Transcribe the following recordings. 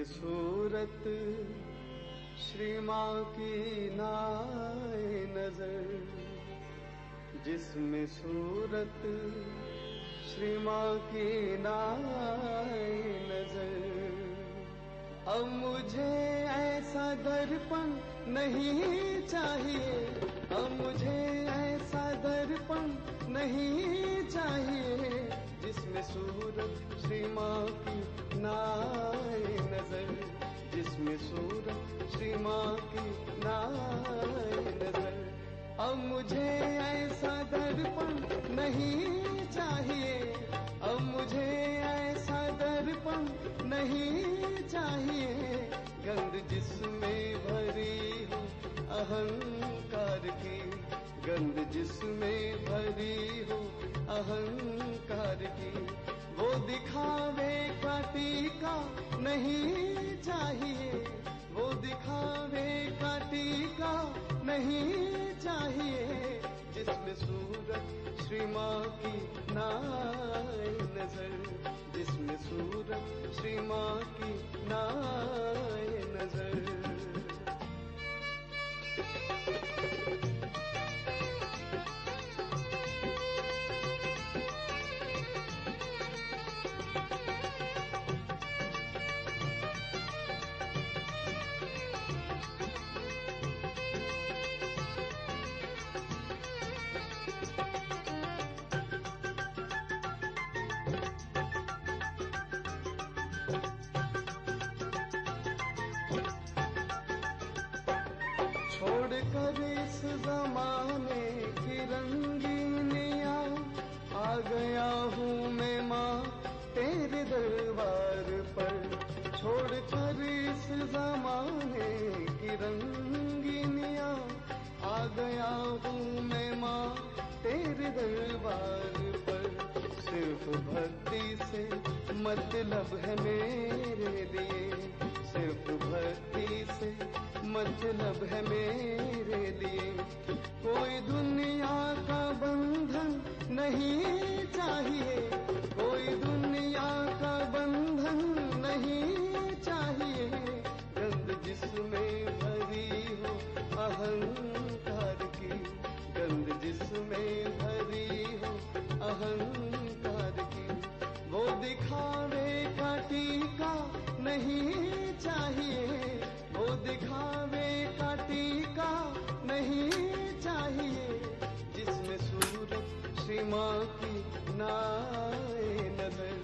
जिसमें सूरत श्री माँ की नाए नजर, जिसमें सूरत श्री माँ की नाए नजर। अब मुझे ऐसा दर्पण नहीं चाहिए, अब मुझे ऐसा दर्पण नहीं चाहिए, जिसमें सूरत श्री माँ की नाए नजर, जिसमें सूरत श्री माँ की नाए नजर। अब मुझे ऐसा दर्पण नहीं चाहिए, अब मुझे ऐसा दर्पण नहीं चाहिए, गंध जिसमें भरी हो अहंकार की, गंध जिसमें भरी हो अहंकार की। वो दिखावे का टीका नहीं चाहिए, वो दिखावे का टीका नहीं चाहिए, जिसमें सूरत श्री माँ की नाए नजर, जिसमें सूरत श्री माँ की नाए नजर। छोड़कर इस जमाने की रंगीनियाँ, आ गया हूँ मैं माँ तेरे दरबार पर। छोड़कर इस जमाने की रंगीनियाँ, आ गया हूँ मैं माँ तेरे दरबार पर। सिर्फ भक्ति से मतलब है मेरे लिए, सिर्फ भक्ति से मतलब है मेरे लिए। कोई दुनिया का बंधन नहीं चाहिए, कोई दुनिया का बंधन नहीं चाहिए, गंध जिसमें भरी हो अहंकार की, गंध जिसमें भरी हो अहंकार की। वो दिखावे का टीका नहीं चाहिए, वो दिखावे का टीका नहीं चाहिए, जिसमें सूरत श्री माँ की नाए नजर,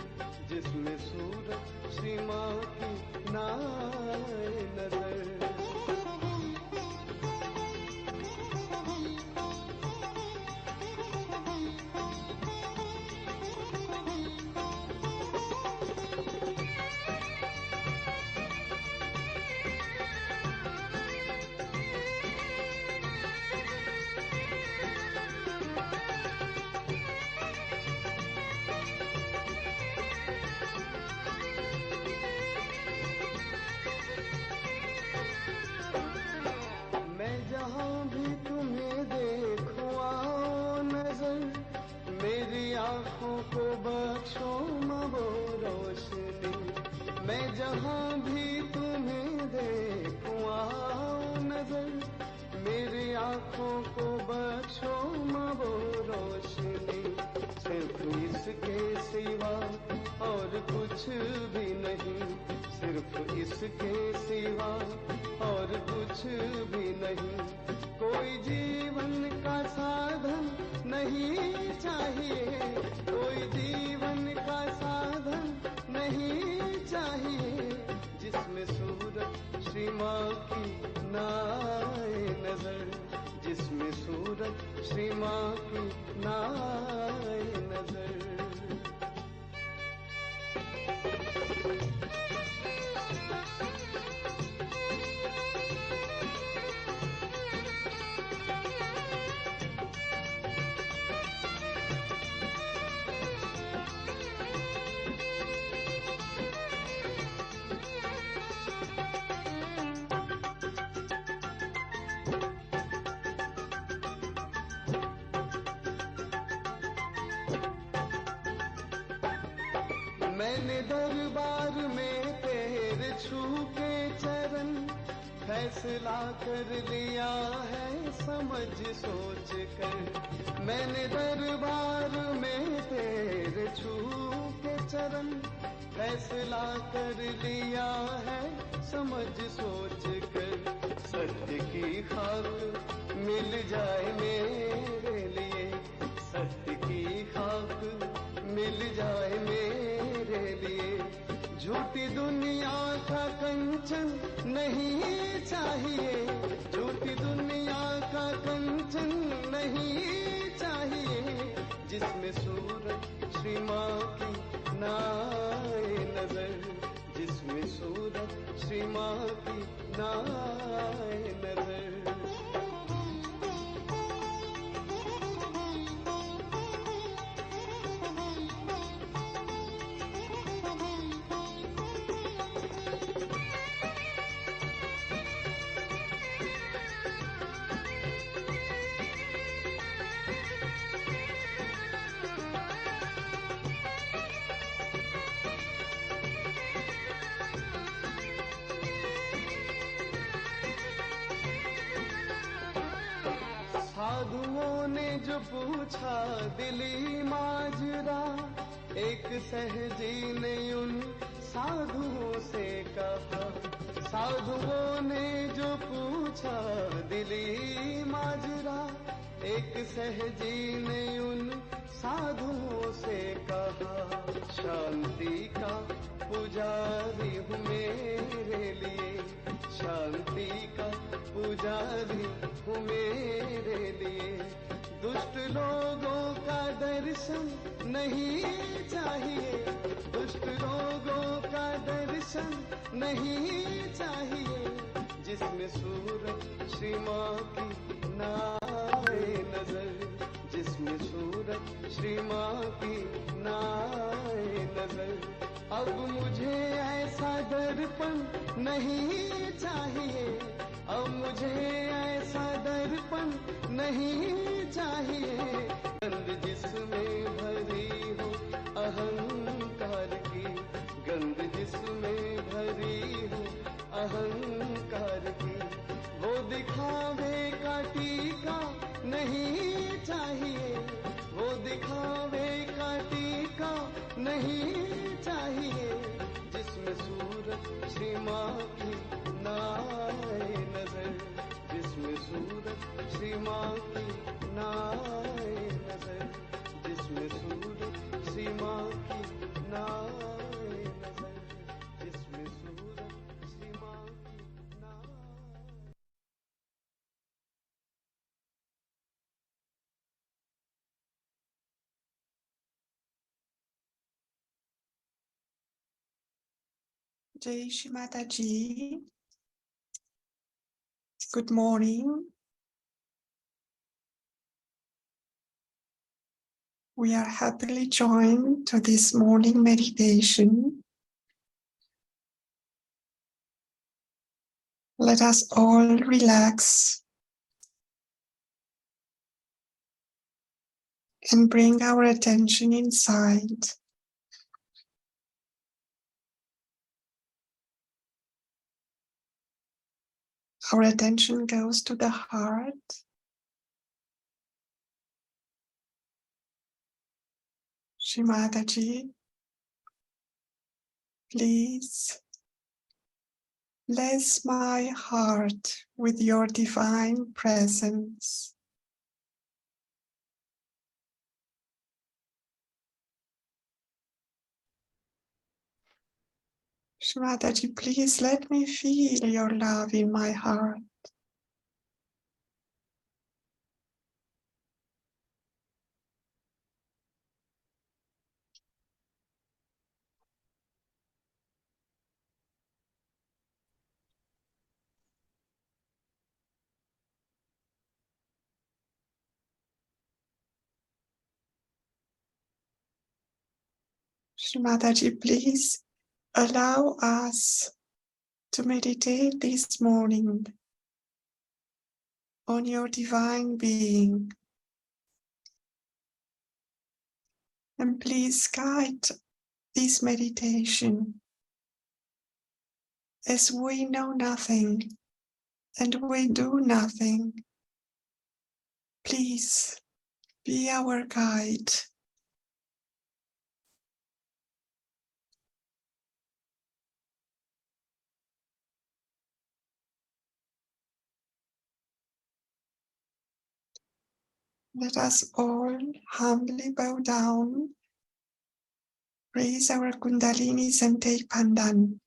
जिसमें सूरत श्री माँ की नाए नजर। जहाँ भी तुम्हें देखूं आओ नजर, मेरी आँखों को बख्शो मबो रोशनी। मैं जहाँ भी तुम्हें देखूं आओ नजर, मेरी आँखों को बख्शो मबो रोशनी। सिर्फ इसके सिवा और कुछ भी नहीं, सिर्फ इसके सिवा और कुछ भी नहीं। कोई जीवन का साधन नहीं चाहिए, कोई जीवन का साधन नहीं चाहिए, जिसमें सूरत श्री माँ की नाए नजर, जिसमें सूरत श्री माँ की नाए नजर। मैंने दरबार में तेरे छू के चरण, फैसला कर लिया है समझ सोच कर। मैंने दरबार में तेरे छू के चरण, फैसला कर लिया है समझ सोच कर। सत्य की खाक मिल जाए मेरे लिए, सत्य की खाक मिल जाए मेरे लिए। झूठी दुनिया का कंचन नहीं चाहिए, झूठी दुनिया का कंचन नहीं चाहिए, जिसमें सूरत श्री माँ की ना आए नजर, जिसमें सूरत श्री माँ की ना आए नजर। साधुओं ने जो पूछा दिली माजरा, एक सहजी ने उन साधुओं से कहा। साधुओं ने जो पूछा दिली माजरा, एक सहजी ने उन साधुओं से कहा। शांति का पुजारी हूँ मेरे लिए, शांति का पुजारी हूँ मेरे लिए। दुष्ट लोगों का दर्शन नहीं चाहिए, दुष्ट लोगों का दर्शन नहीं चाहिए, जिसमें सूरत श्री माँ की ना आए नजर, जिसमें सूरत श्री माँ की ना आए नजर। अब मुझे ऐसा दर्पण नहीं चाहिए, अब मुझे ऐसा दर्पण नहीं चाहिए, गंध जिसमें भरी हो अहंकार की, गंध जिसमें भरी हो अहंकार की। वो दिखावे का टीका नहीं चाहिए, वो दिखावे का टीका नहीं चाहिए, जिसमें सूरत श्री माँ की ना आए नजर, जिसमें सूरत श्री माँ की ना आए नजर, जिसमें सूरत श्री माँ की ना आए नजर, जिसमें सूरत श्री माँ की ना आए। Jai Shri Mataji. Good morning. We are happily joined to this morning meditation. Let us all relax and bring our attention inside. Our attention goes to the heart. Shri Mataji, please bless my heart with your divine presence. Shri Mataji, please let me feel your love in my heart. Shri Mataji, please allow us to meditate this morning on your divine being. And please guide this meditation as we know nothing and we do nothing. Please be our guide. Let us all humbly bow down, raise our kundalinis and take pandan.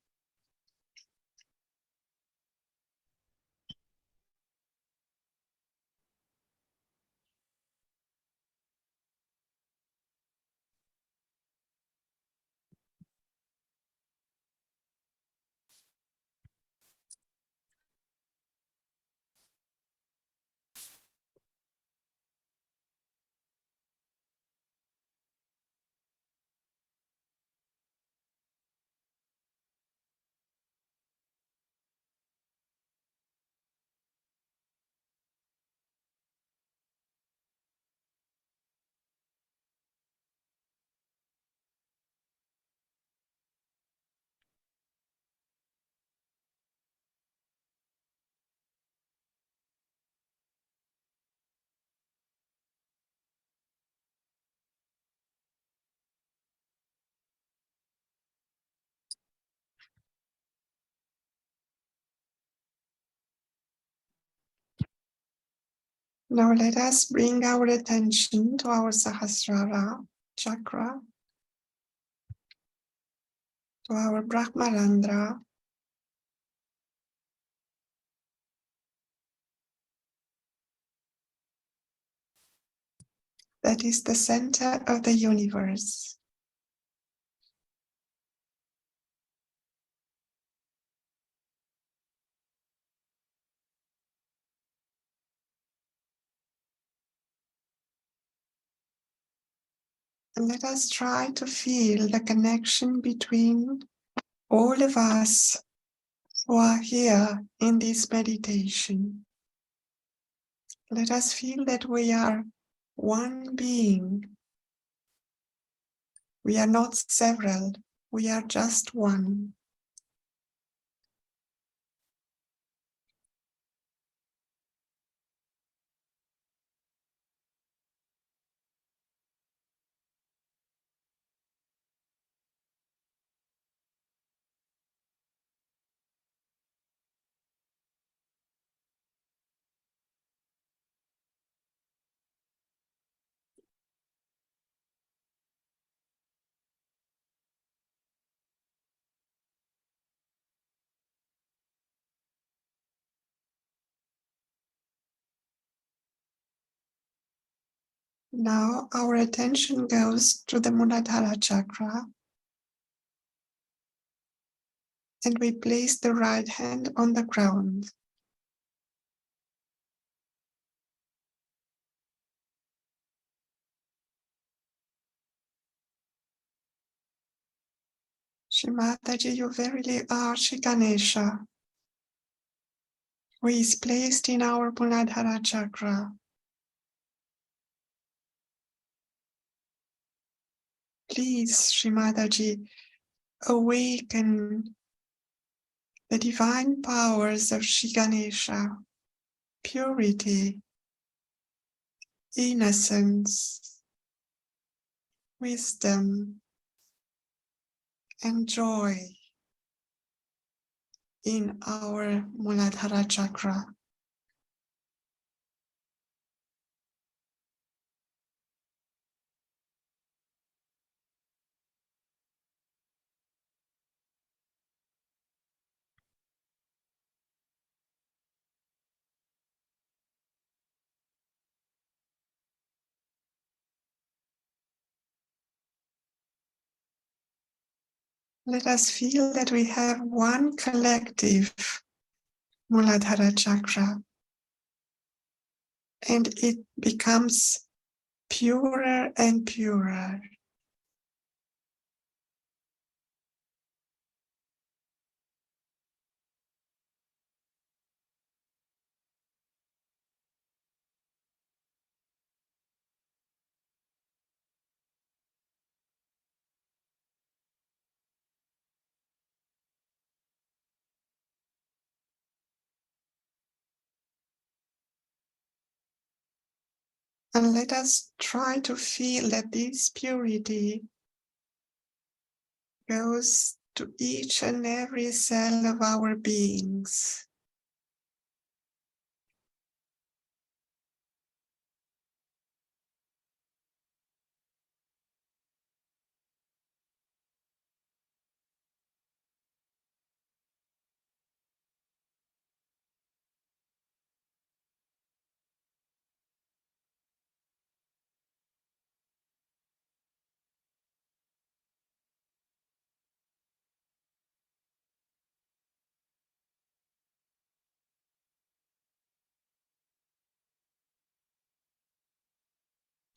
Now let us bring our attention to our Sahasrara chakra, to our Brahmarandra, that is the center of the universe. And let us try to feel the connection between all of us who are here in this meditation. Let us feel that we are one being. We are not several, we are just one. Now our attention goes to the Muladhara chakra, and we place the right hand on the ground. Shrimataji, you verily are Shri Ganesha, who is placed in our Muladhara chakra. Please, Shrimataji, awaken the divine powers of Shri Ganesha, purity, innocence, wisdom, and joy in our Muladhara chakra. Let us feel that we have one collective Muladhara chakra, and it becomes purer and purer. And let us try to feel that this purity goes to each and every cell of our beings.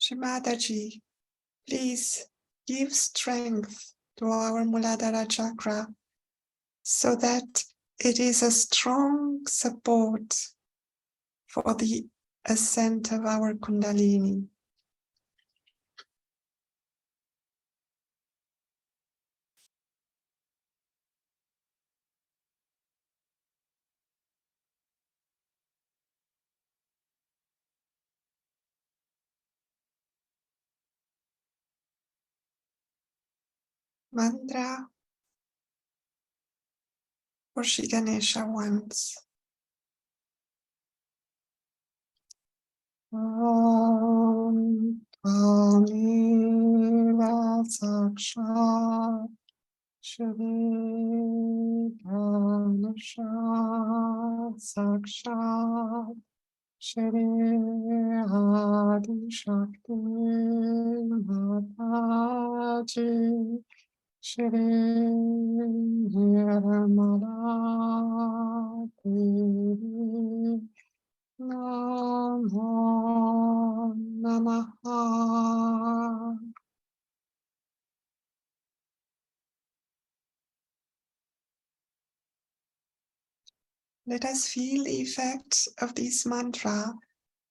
Shimadaji, please give strength to our Muladhara chakra so that it is a strong support for the ascent of our Kundalini. Mantra for Shri Ganesha once. Om Tvameva Sakshat Shri Ganesha Sakshat Shri Adi Shakti Mataji Shri Nirmala Devi Namo Namaha. Let us feel the effect of this mantra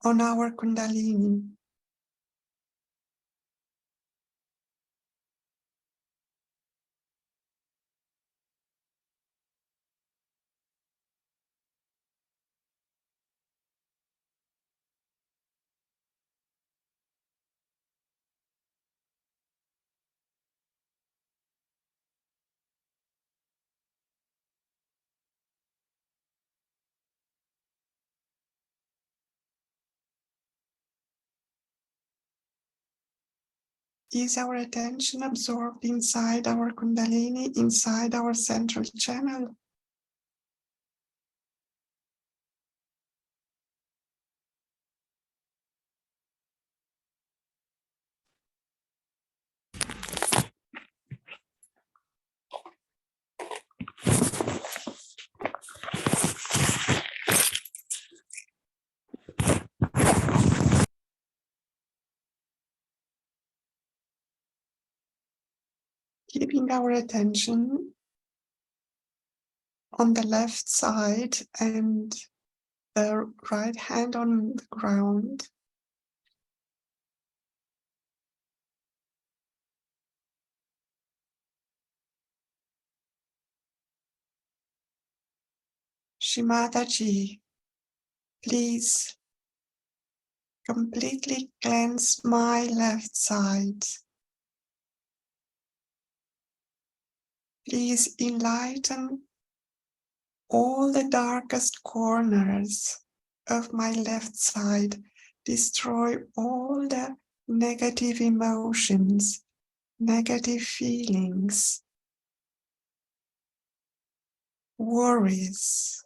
on our Kundalini. Is our attention absorbed inside our Kundalini, inside our central channel? Keeping our attention on the left side and the right hand on the ground. Shimadaji, please completely cleanse my left side. Please enlighten all the darkest corners of my left side. Destroy all the negative emotions, negative feelings, worries,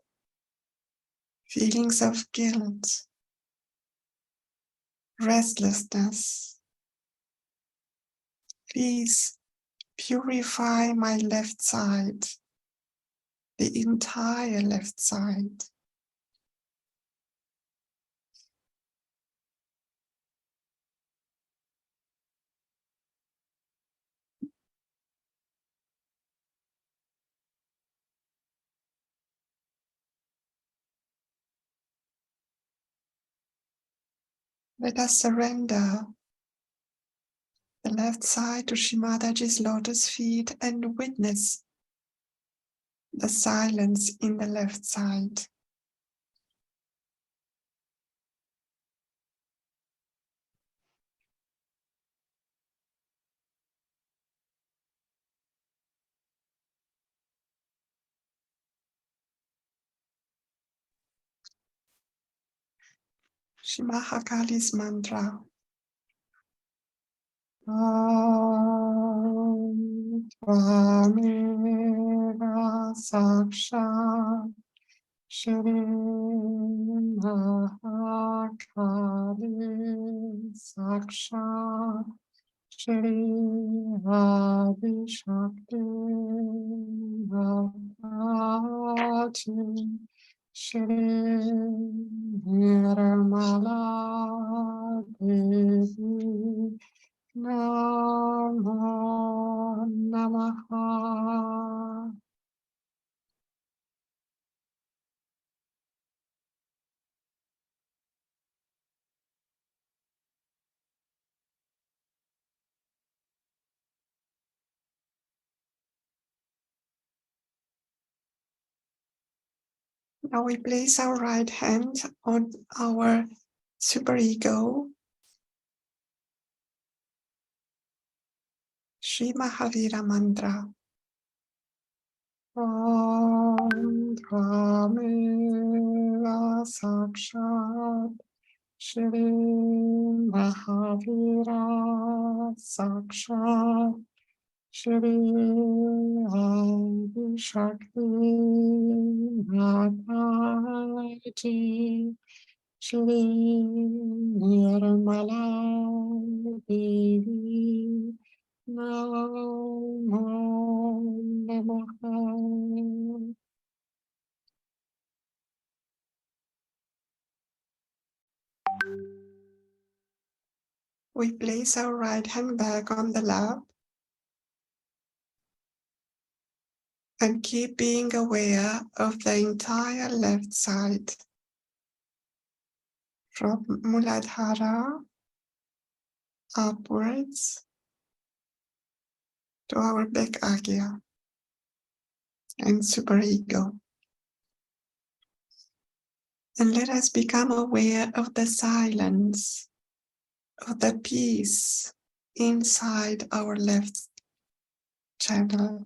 feelings of guilt, restlessness. Please purify my left side, the entire left side. Let us surrender the left side to Shimadaji's lotus feet and witness the silence in the left side. Shri Mahakali's mantra. Tvameva sakshat Shri Mahakali sakshat Shri Adi Shakti Bhavati Shri Nirmala Devi Namo Namaha. Now we place our right hand on our superego, Sri Mahavira mantra. Om Dhameva Sakshat Shri Mahavira Sakshat Shri Adi Shakti Bhavati Shri Nirmala Devi Namo Namaha. We place our right hand back on the lap and keep being aware of the entire left side, from Muladhara upwards to our back agya and superego. And let us become aware of the silence, of the peace inside our left channel.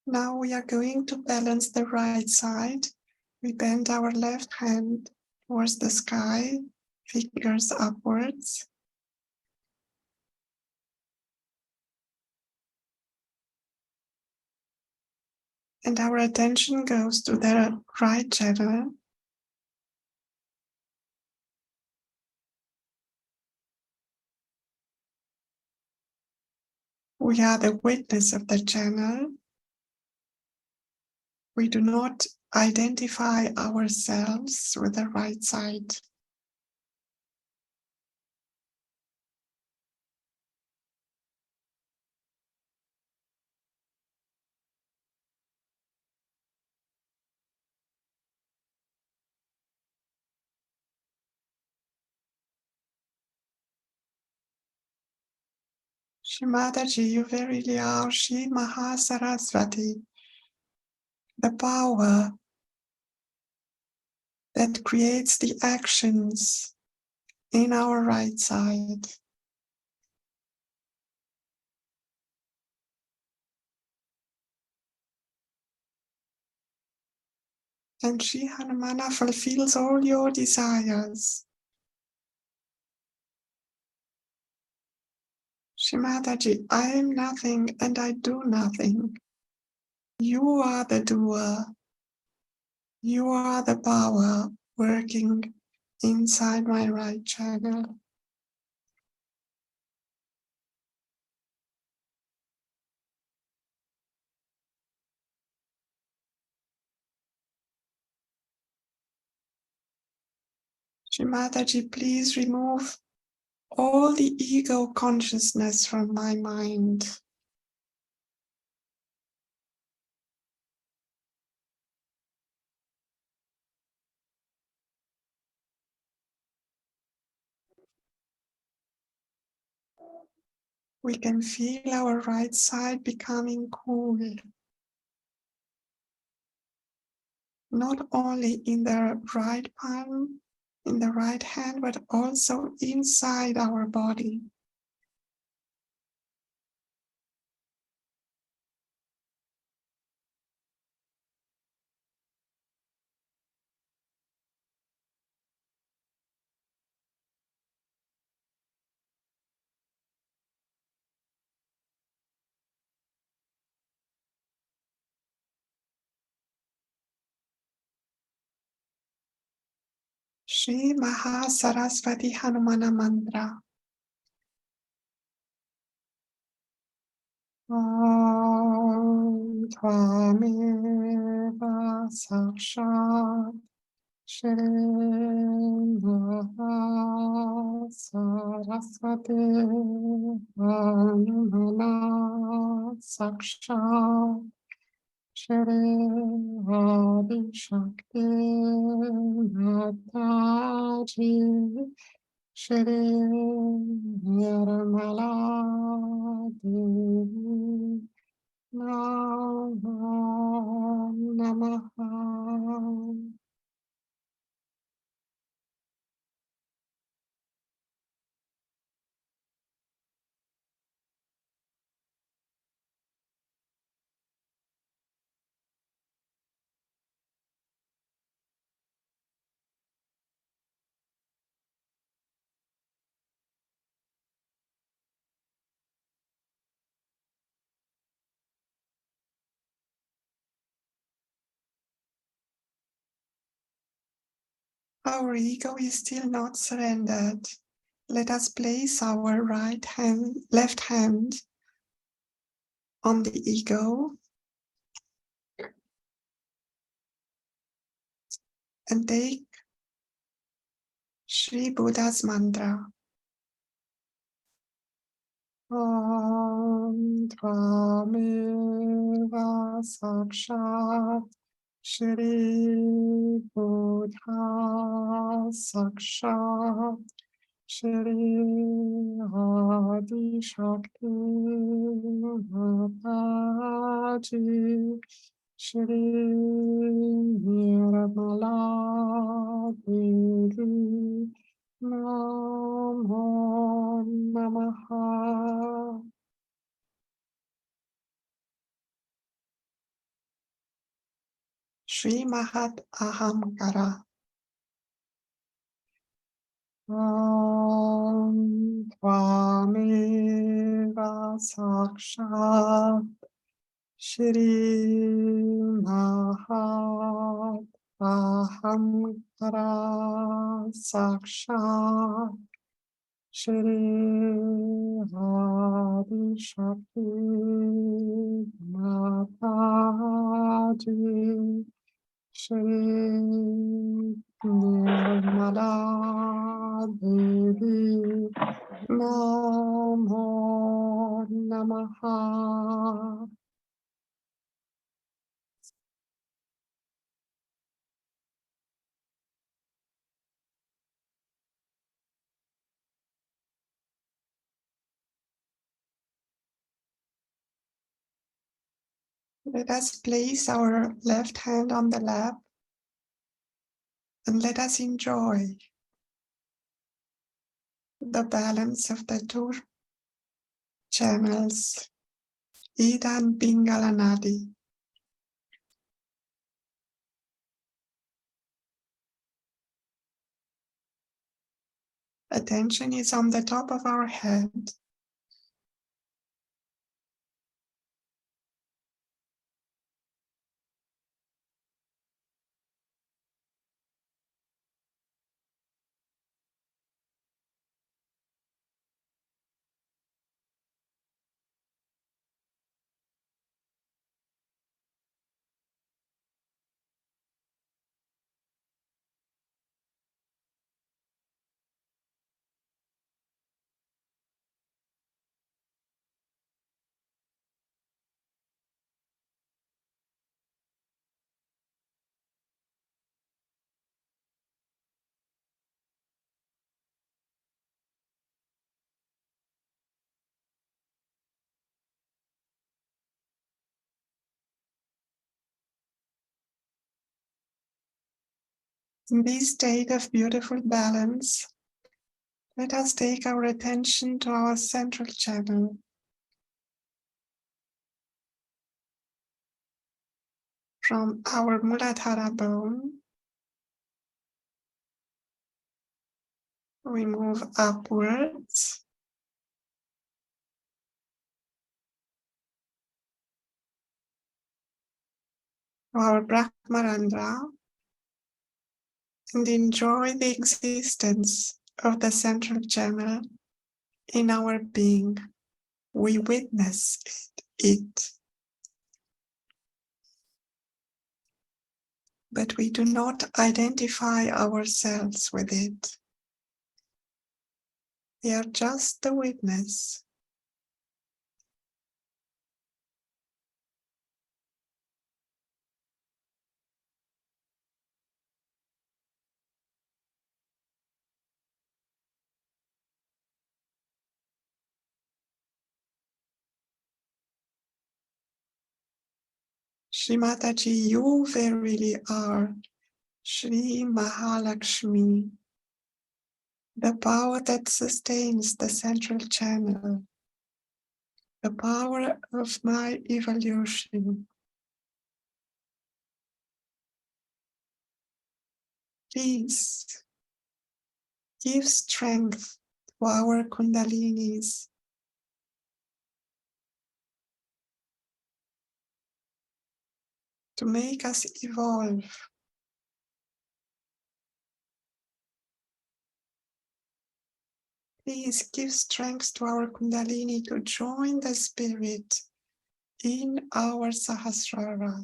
Now we are going to balance the right side. We bend our left hand towards the sky, fingers upwards. And our attention goes to the right channel. We are the witness of the channel. We do not identify ourselves with the right side. Shri Mataji, you verily are Shri Mahasaraswati, the power that creates the actions in our right side. And Shri Hanumana fulfills all your desires. Shri Mataji, I am nothing and I do nothing. You are the doer. You are the power working inside my right channel. Shri Mataji, please remove all the ego consciousness from my mind. We can feel our right side becoming cool, not only in the right palm, in the right hand, but also inside our body. Shri Maha Saraswati Hanumana Mantra. Om Tvameva Sakshat Shri Maha Saraswati Hanumana Sakshat Shri Adi Shakti Mataji Shri Nirmala Devi Namo Namaha. Our ego is still not surrendered. Let us place our left hand on the ego and take Sri Buddha's mantra. Om Tvameva Sakshat Shri Buddha Sakshat Shri Adi Shakti Mataji Shri Nirmala Devi Namo Namaha. Shri Mahat Ahamkara. Om Tvameva Sakshat Shri Mahat Ahamkara Sakshat Shri Adi Shakti Mataji Shri Nirmala Devi Namo Namaha. Let us place our left hand on the lap and let us enjoy the balance of the two channels, Ida and Pingala Nadi. Attention is on the top of our head. In this state of beautiful balance, let us take our attention to our central channel. From our Muladhara bone, we move upwards to our Brahmarandra and enjoy the existence of the central channel in our being. We witness it, but we do not identify ourselves with it. We are just the witness. Shri Mataji, you verily are Shri Mahalakshmi, the power that sustains the central channel, the power of my evolution. Please give strength to our kundalinis, to make us evolve. Please give strength to our kundalini to join the spirit in our Sahasrara.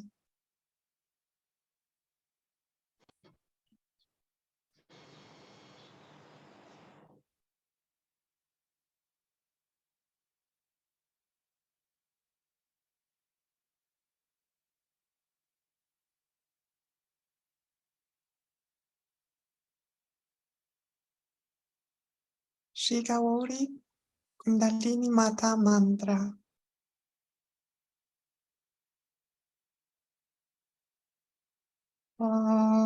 Shri Gauri Kundalini Mata Mantra. Tvameva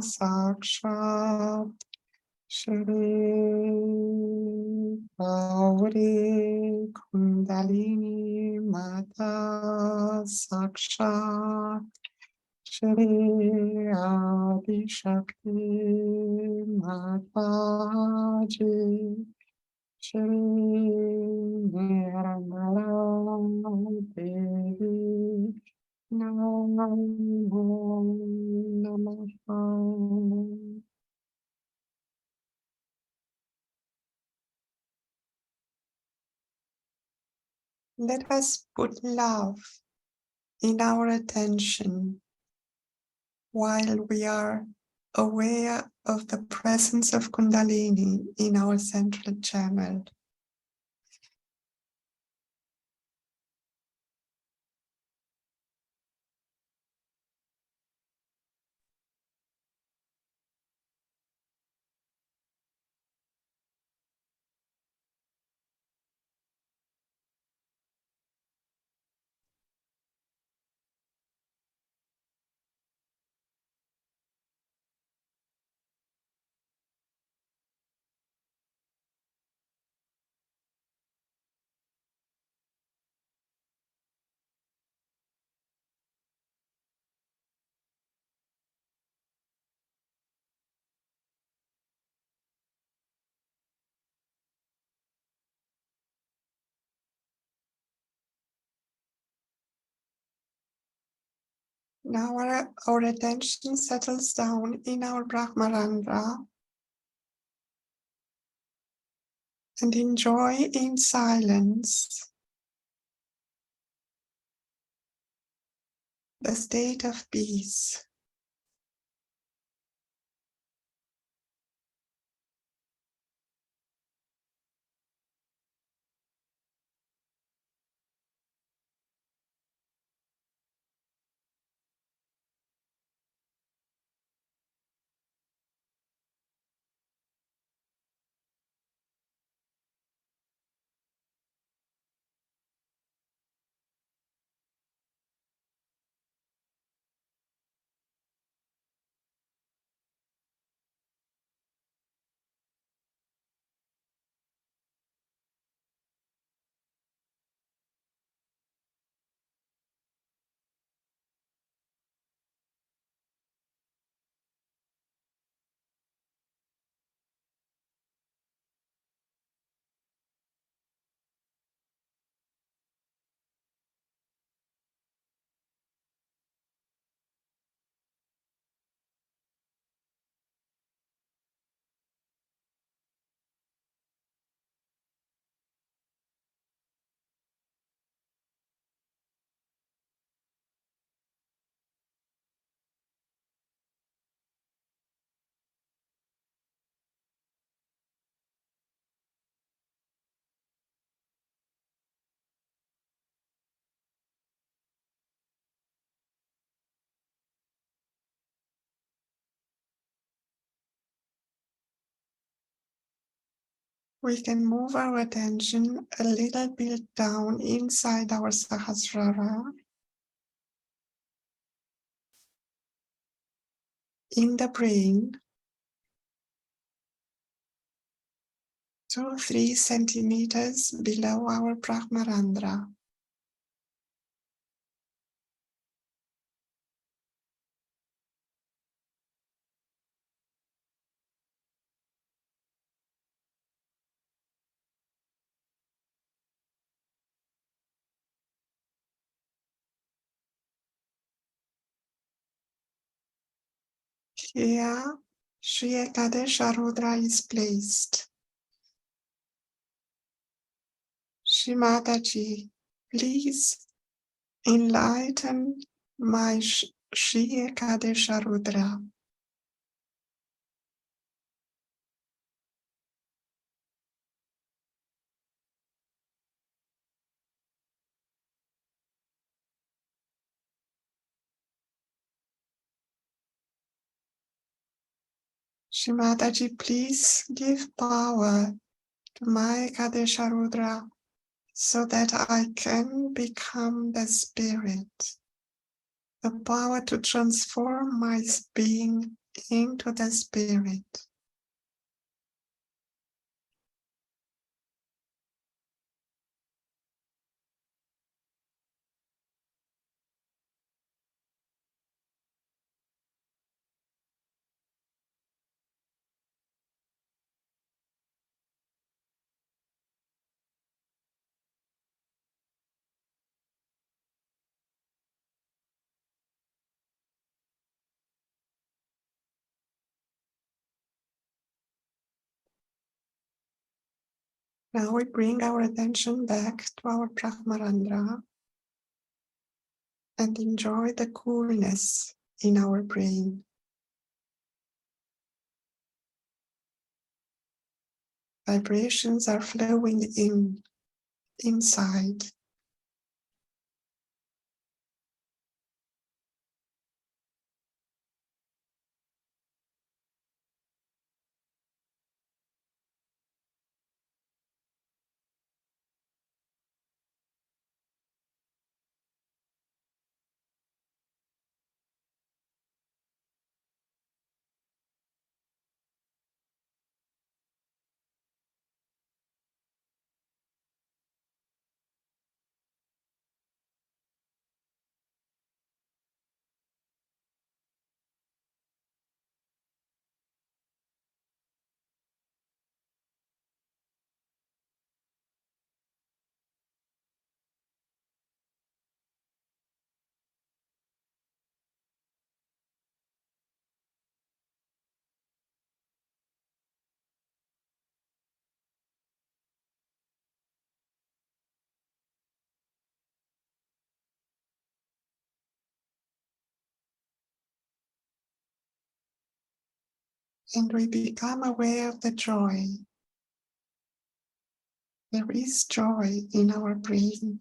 Sakshat Shri Gauri Kundalini Mata Sakshat Shri Adi Shakti Mataji Shri Nirmala Devi Namo Namaha. Let us put love in our attention while we are aware of the presence of Kundalini in our central channel. Now our attention settles down in our Brahmarandra and enjoy in silence the state of peace. We can move our attention a little bit down inside our Sahasrara, in the brain, 2-3 centimeters below our Brahmarandra. Here, Shri Ekadesha Rudra is placed. Shri Mataji, please enlighten my Shri Ekadesha Rudra. Shri Mataji, please give power to my Ekadesha Rudra so that I can become the spirit, the power to transform my being into the spirit. Now we bring our attention back to our Brahmarandra and enjoy the coolness in our brain. Vibrations are flowing inside. And we become aware of the joy. There is joy in our brain.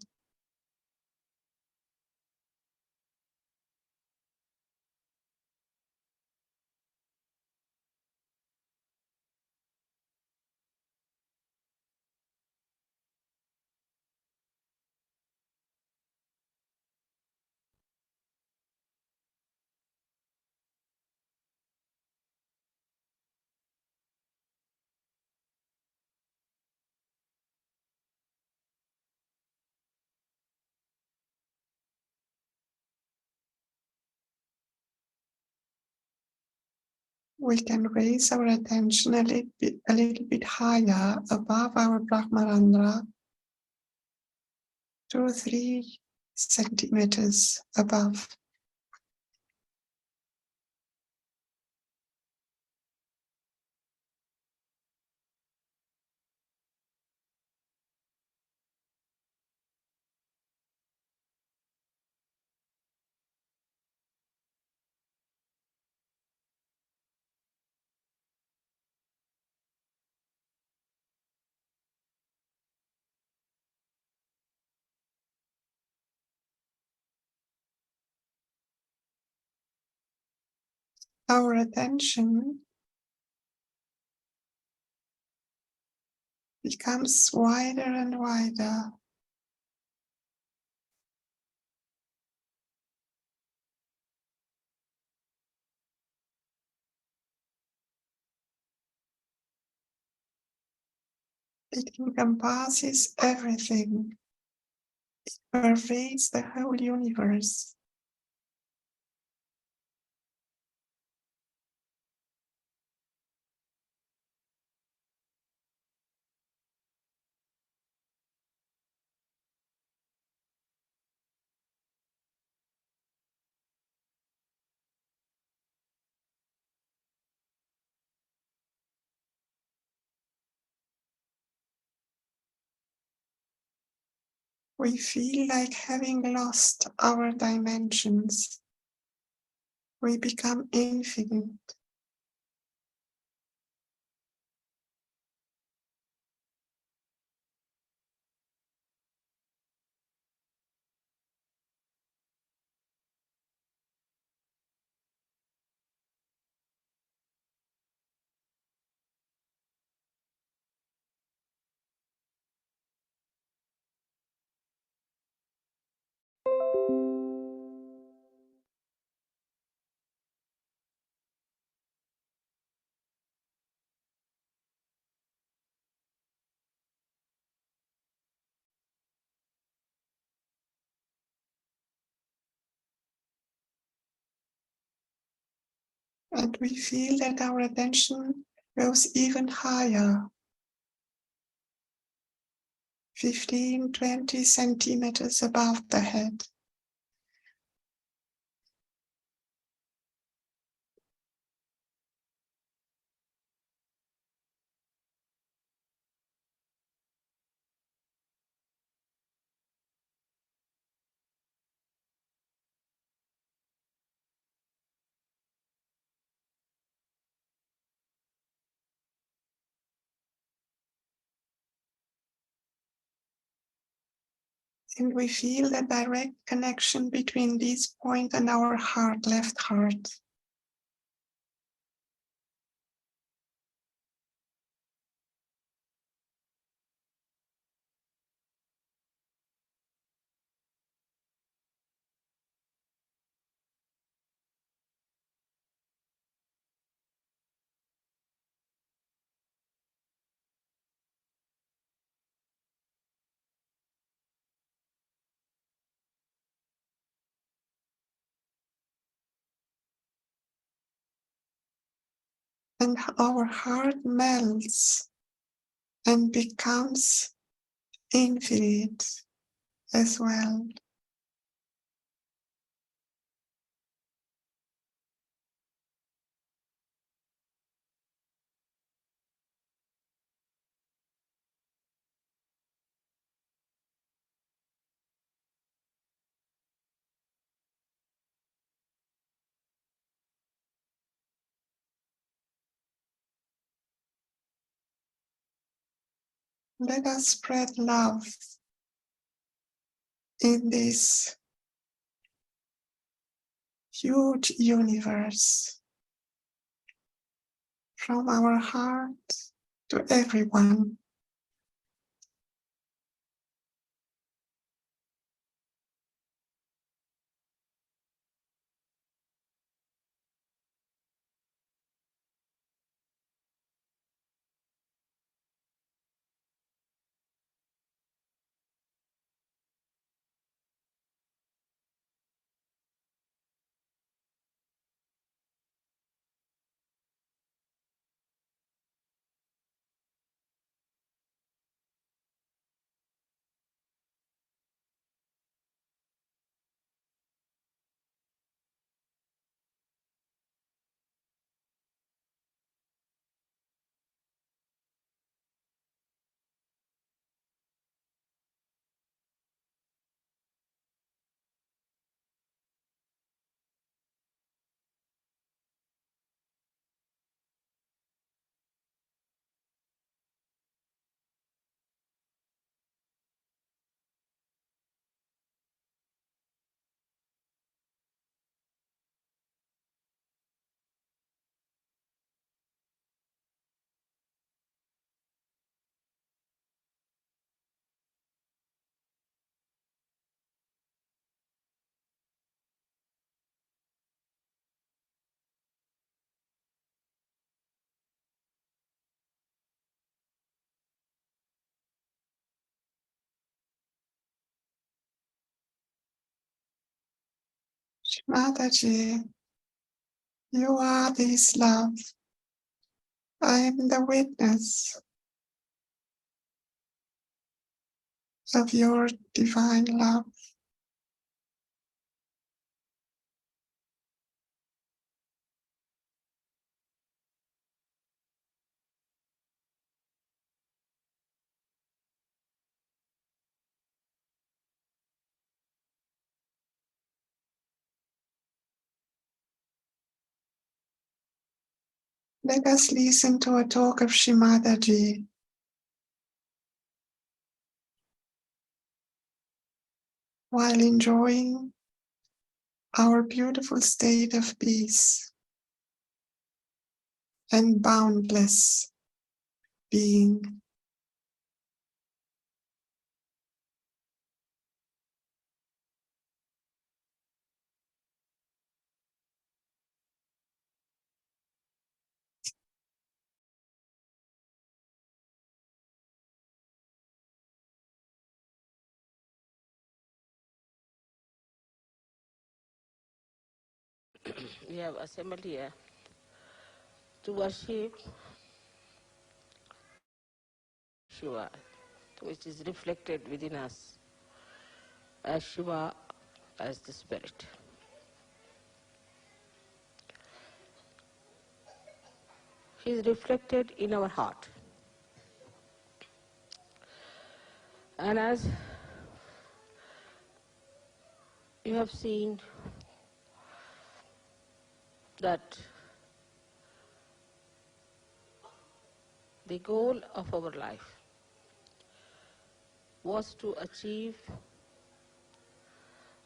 We can raise our attention a little bit higher above our Brahmarandra, 2-3 centimeters above. Our attention becomes wider and wider. It encompasses everything, pervades the whole universe. We feel like having lost our dimensions. We become infinite. And we feel that our attention goes even higher, 15, 20 centimeters above the head. And we feel the direct connection between this point and our heart, left heart. And our heart melts and becomes infinite as well. Let us spread love in this huge universe, from our heart to everyone. Mataji, you are this love. I am the witness of your divine love. Let us listen to a talk of Shimadaji while enjoying our beautiful state of peace and boundless being. We have assembled here to worship Shiva, which is reflected within us as Shiva, as the Spirit. He is reflected in our heart. And as you have seen that the goal of our life was to achieve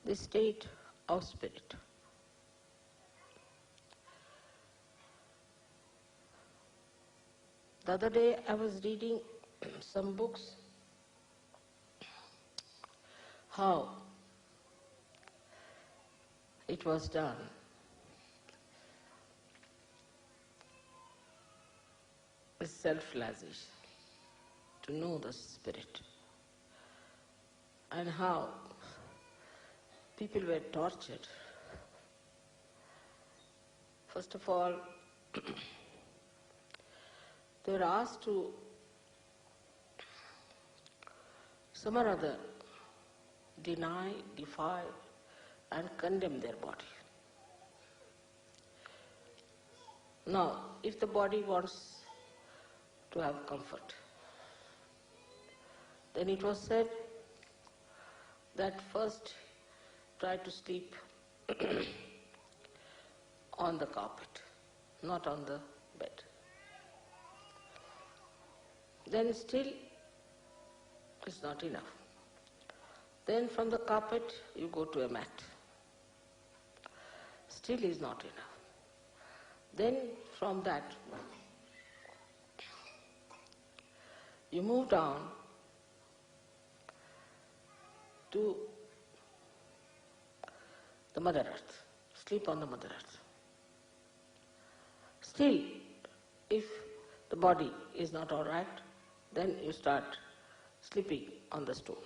the state of spirit. The other day I was reading some books how it was done. With self-realization, to know the spirit, and how people were tortured. First of all, they were asked to some or other deny, defy, and condemn their body. Now, if the body wants to have comfort, then it was said that first try to sleep on the carpet, not on the bed. Then still it's not enough. Then from the carpet you go to a mat. Still is not enough. Then from that you move down to the Mother Earth, sleep on the Mother Earth. Still, if the body is not all right, then you start sleeping on the stone.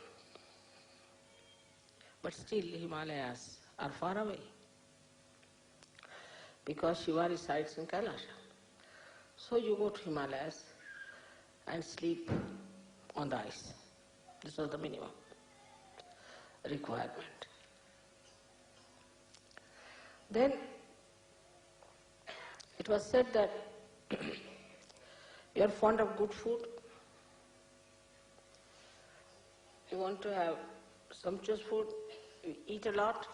But still Himalayas are far away because Shiva resides in Kailasha. So you go to Himalayas and sleep on the ice. This was the minimum requirement. Then it was said that you are fond of good food, you want to have sumptuous food, you eat a lot,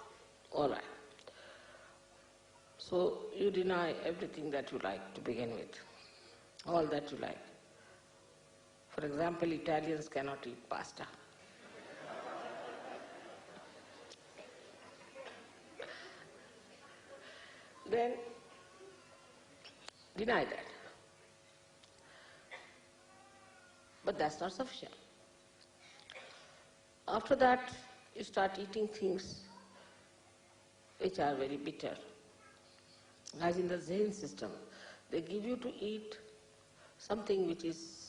all right. So you deny everything that you like to begin with, all that you like. For example, Italians cannot eat pasta. Then deny that. But that's not sufficient. After that, you start eating things which are very bitter. As in the Zen system, they give you to eat something which is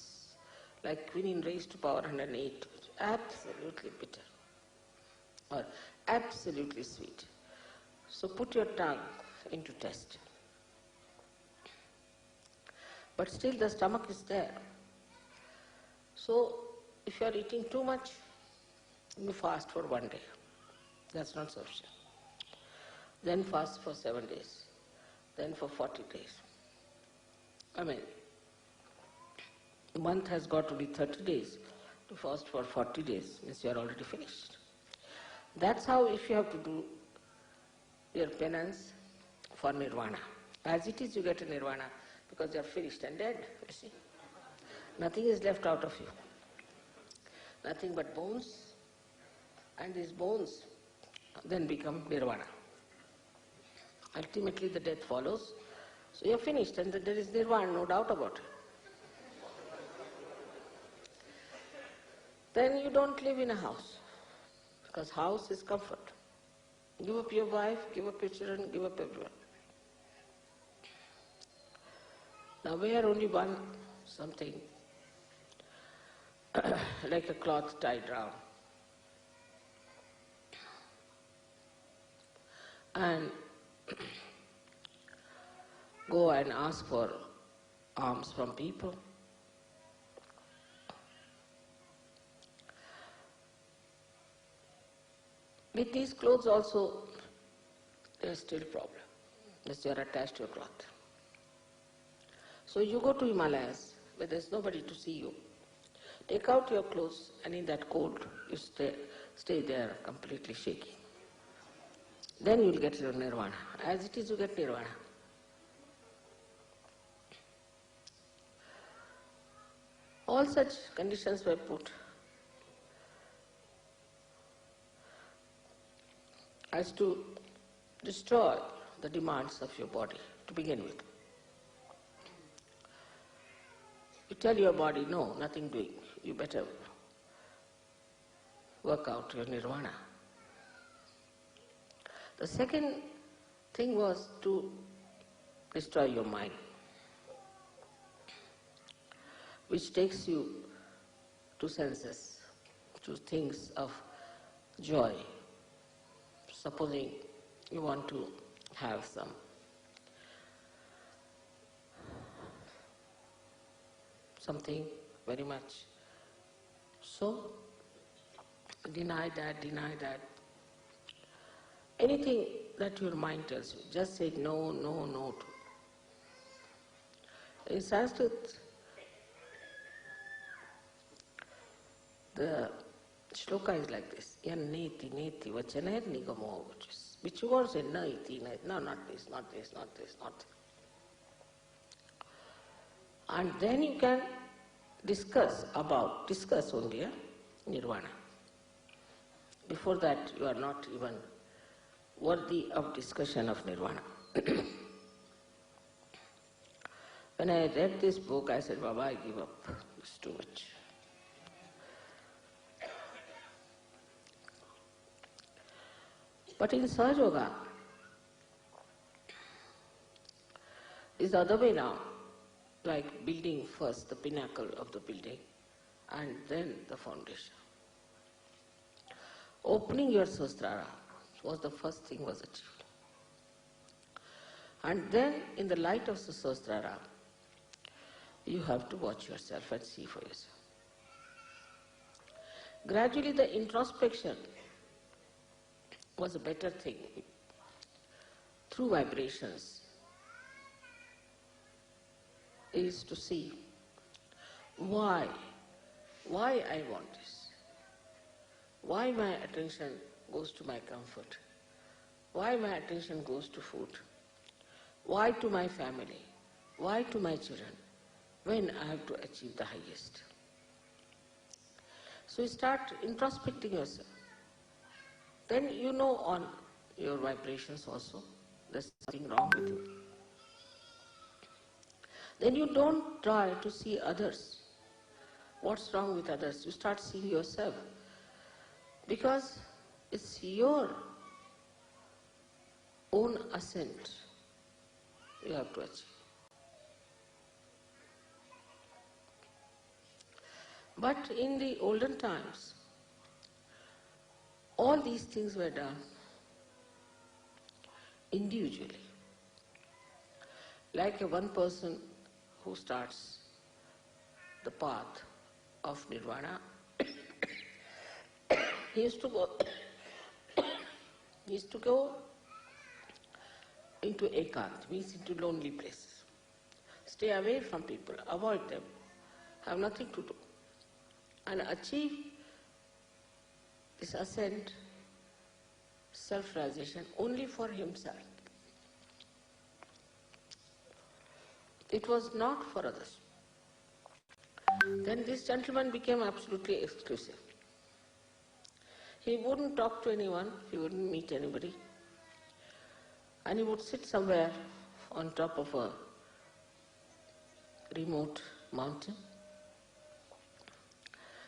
like quinine raised to power 108, absolutely bitter or absolutely sweet. So put your tongue into test. But still the stomach is there. So if you are eating too much, you fast for 1 day. That's not sufficient. Then fast for 7 days. Then for 40 days. The month has got to be 30 days. To fast for 40 days means you are already finished. That's how if you have to do your penance for nirvana. As it is you get a nirvana because you are finished and dead, you see. Nothing is left out of you. Nothing but bones, and these bones then become nirvana. Ultimately the death follows, so you are finished and there is nirvana, no doubt about it. Then you don't live in a house, because house is comfort. Give up your wife, give up your children, give up everyone. Now wear only one something like a cloth tied round. And go and ask for alms from people. With these clothes also, there is still a problem, because you are attached to your cloth. So you go to Himalayas, where there is nobody to see you. Take out your clothes, and in that cold, you stay there completely shaking. Then you will get your nirvana. As it is, you get nirvana. All such conditions were put as to destroy the demands of your body to begin with. You tell your body, no, nothing doing, you better work out your nirvana. The second thing was to destroy your mind, which takes you to senses, to things of joy. Supposing you want to have something very much. So, deny that. Anything that your mind tells you, just say no to. In Sanskrit, the shloka is like this: yan neti vachaner nigamo vachas. Which you won't say no iti, no, not this. And then you can discuss only nirvana. Before that, you are not even worthy of discussion of nirvana. When I read this book, I said, Baba, I give up. It's too much. But in Sahaja Yoga, it's the other way now. Like building first, the pinnacle of the building, and then the foundation. Opening your Sahasrara was the first thing was achieved. And then in the light of the Sahasrara, you have to watch yourself and see for yourself. Gradually the introspection was a better thing. Through vibrations is to see why I want this, why my attention goes to my comfort, why my attention goes to food, why to my family, why to my children, when I have to achieve the highest. So you start introspecting yourself. Then you know on your vibrations also, there's something wrong with you. Then you don't try to see others. What's wrong with others? You start seeing yourself. Because it's your own ascent you have to achieve. But in the olden times, all these things were done individually. Like a one person who starts the path of nirvana, he used to go into ekant, means into lonely places. Stay away from people, avoid them, have nothing to do, and achieve this ascent, self-realization only for himself. It was not for others. Then this gentleman became absolutely exclusive. He wouldn't talk to anyone, he wouldn't meet anybody, and he would sit somewhere on top of a remote mountain.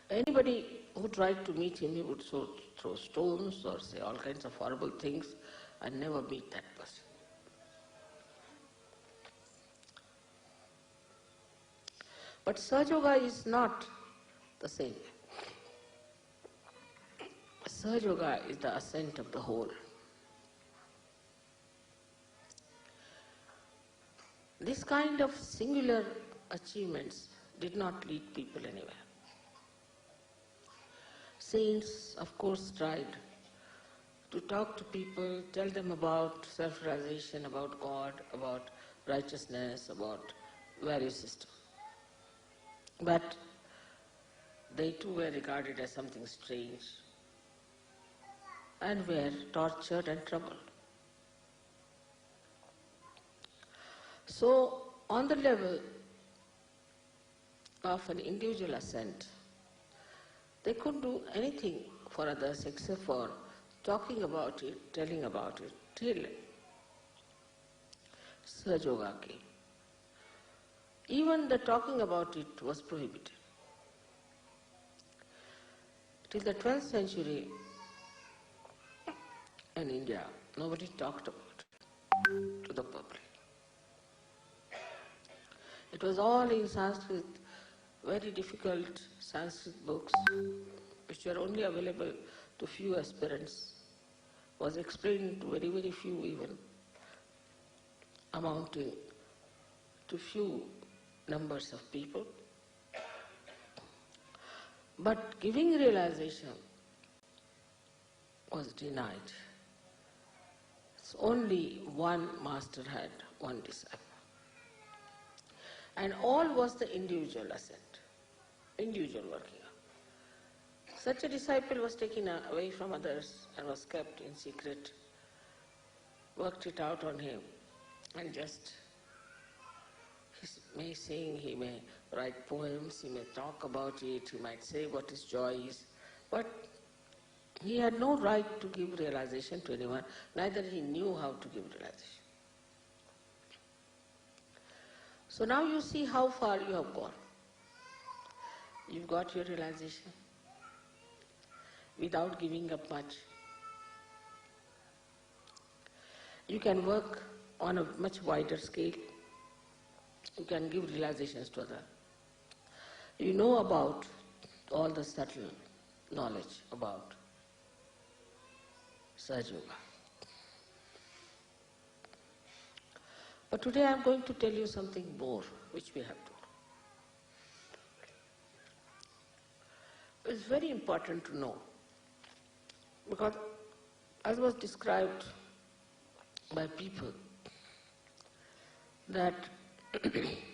Anybody who tried to meet him, he would throw stones or say all kinds of horrible things and never meet that person. But Sahaja Yoga is not the same. Sahaja Yoga is the ascent of the whole. This kind of singular achievements did not lead people anywhere. Saints, of course, tried to talk to people, tell them about self-realization, about God, about righteousness, about various systems. But they too were regarded as something strange and were tortured and troubled. So, on the level of an individual ascent, they couldn't do anything for others except for talking about it, telling about it, till Sahaja Yoga came. Even the talking about it was prohibited. Till the 12th century in India, nobody talked about it to the public. It was all in Sanskrit, very difficult Sanskrit books, which were only available to few aspirants, was explained to very, very few even, amounting to few numbers of people. But giving realization was denied. So only one master had one disciple. And all was the individual ascent, individual working out. Such a disciple was taken away from others and was kept in secret, worked it out on him, and just he may sing, he may write poems, he may talk about it, he might say what his joy is, but he had no right to give realization to anyone, neither he knew how to give realization. So now you see how far you have gone. You've got your realization without giving up much. You can work on a much wider scale. You can give realizations to others. You know about all the subtle knowledge about Sahaja Yoga. But today I am going to tell you something more which we have to know. It's very important to know, because as was described by people, that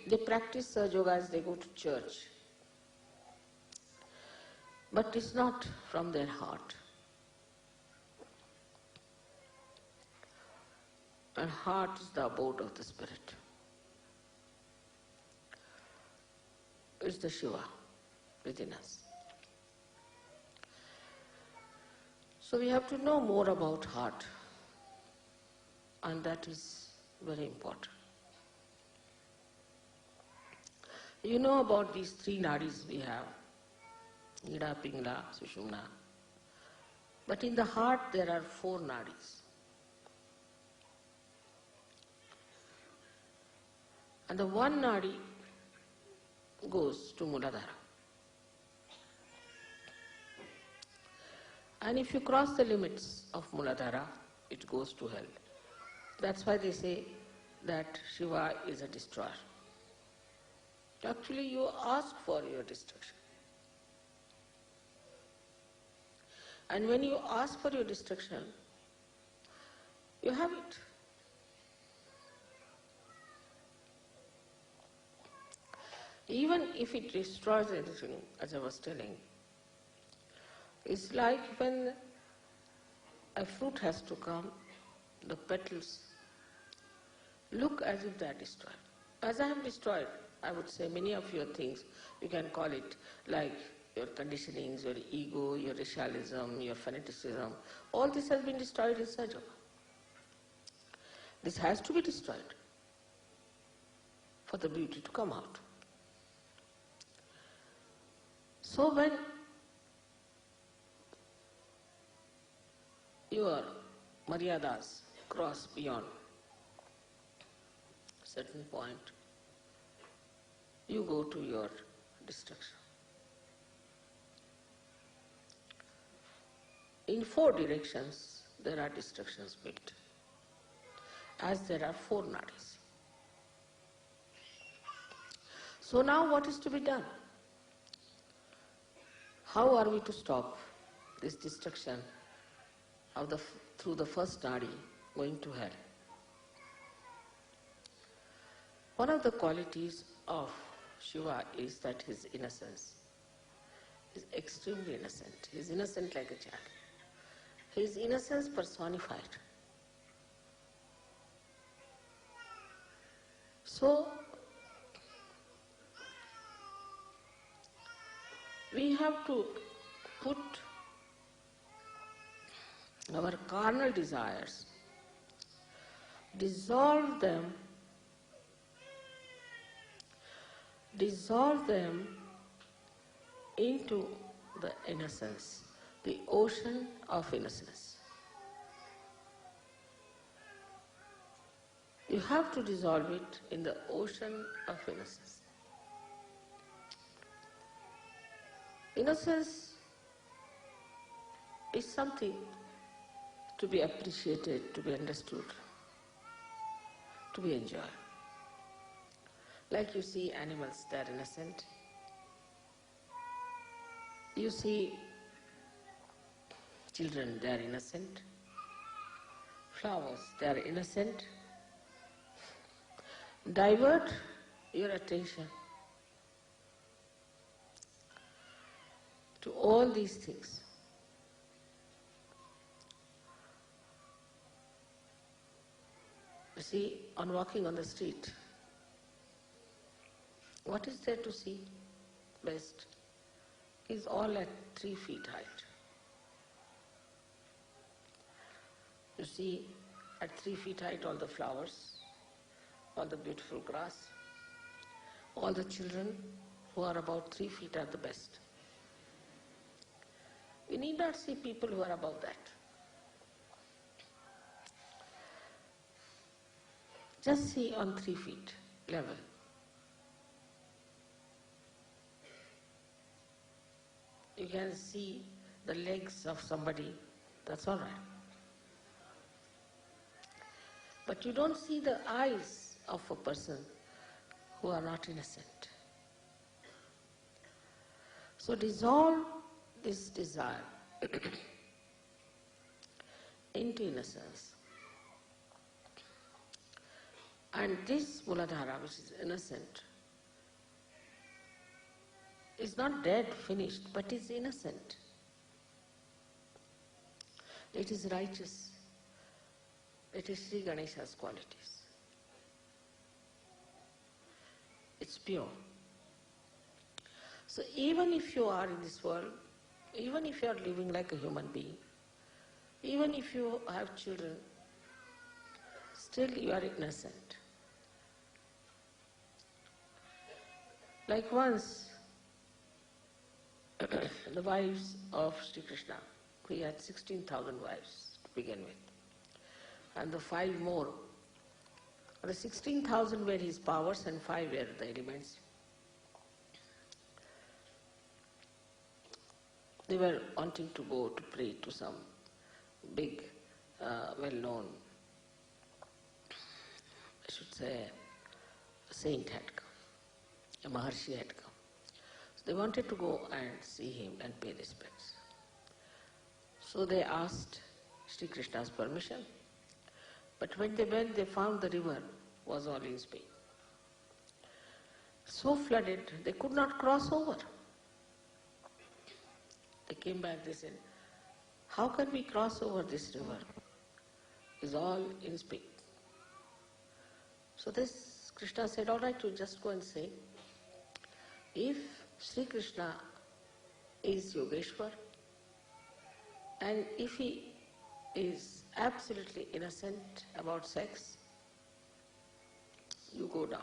they practice Sahaja Yoga as they go to church, but it's not from their heart. And heart is the abode of the spirit. It's the Shiva within us. So we have to know more about heart, and that is very important. You know about these three nadis we have, Ida, Pingala, Sushumna. But in the heart there are four nadis. And the one nadi goes to Muladhara. And if you cross the limits of Muladhara, it goes to hell. That's why they say that Shiva is a destroyer. Actually, you ask for your destruction. And when you ask for your destruction, you have it. Even if it destroys anything, as I was telling, it's like when a fruit has to come, the petals look as if they are destroyed. As I have destroyed, I would say, many of your things, you can call it like your conditionings, your ego, your racialism, your fanaticism, all this has been destroyed in Sahaja. This has to be destroyed for the beauty to come out. So when your maryadas cross beyond a certain point, you go to your destruction. In 4 directions there are destructions built, as there are 4 nadis. So now what is to be done? How are we to stop this destruction of through the first nadi going to hell? One of the qualities of Shiva is that his innocence. He is extremely innocent. He is innocent like a child. His innocence personified. So, we have to put our carnal desires, dissolve them into the innocence, the ocean of innocence. You have to dissolve it in the ocean of innocence. Innocence is something to be appreciated, to be understood, to be enjoyed. Like you see animals, they are innocent. You see children, they are innocent. Flowers, they are innocent. Divert your attention to all these things. You see, on walking on the street, what is there to see best is all at 3 feet height. You see at 3 feet height all the flowers, all the beautiful grass, all the children who are about 3 feet are the best. We need not see people who are above that. Just see on 3 feet level. You can see the legs of somebody, that's all right. But you don't see the eyes of a person who are not innocent. So dissolve this desire into innocence. And this Muladhara, which is innocent, is not dead, finished, but is innocent. It is righteous. It is Sri Ganesha's qualities. It's pure. So even if you are in this world, even if you are living like a human being, even if you have children, still you are innocent. Like once, the wives of Sri Krishna, he had 16,000 wives to begin with, and the 5 more. The 16,000 were his powers and 5 were the elements. They were wanting to go to pray to some big, well-known a saint had come, a Maharshi had come. So they wanted to go and see him and pay respects. So they asked Sri Krishna's permission. But when they went, they found the river was all in speed. So flooded, they could not cross over. They came back, they said, how can we cross over this river? It's all in speed. So this Krishna said, all right, you just go and say, if Sri Krishna is Yogeshwar, and if he is absolutely innocent about sex, you go down.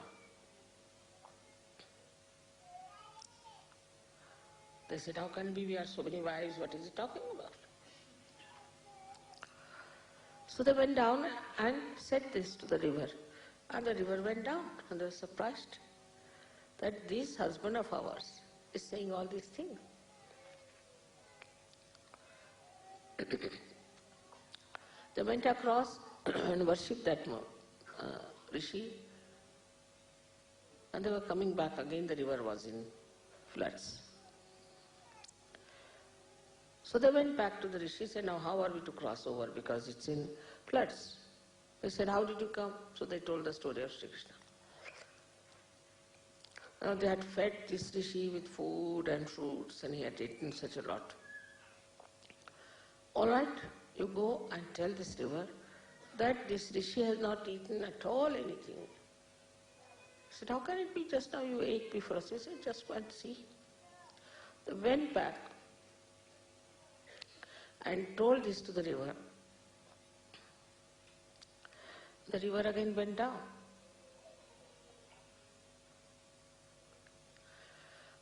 They said, how can we have so many wives, what is he talking about? So they went down and said this to the river, and the river went down, and they were surprised that this husband of ours is saying all these things. They went across and worshipped that Rishi, and they were coming back again, the river was in floods. So they went back to the Rishi and said, now how are we to cross over because it's in floods? They said, how did you come? So they told the story of Sri Krishna. Now they had fed this Rishi with food and fruits and he had eaten such a lot. All right, you go and tell this river that this Rishi has not eaten at all anything. He said, how can it be just now you ate before us? He said, just go and see. They went back and told this to the river. The river again went down.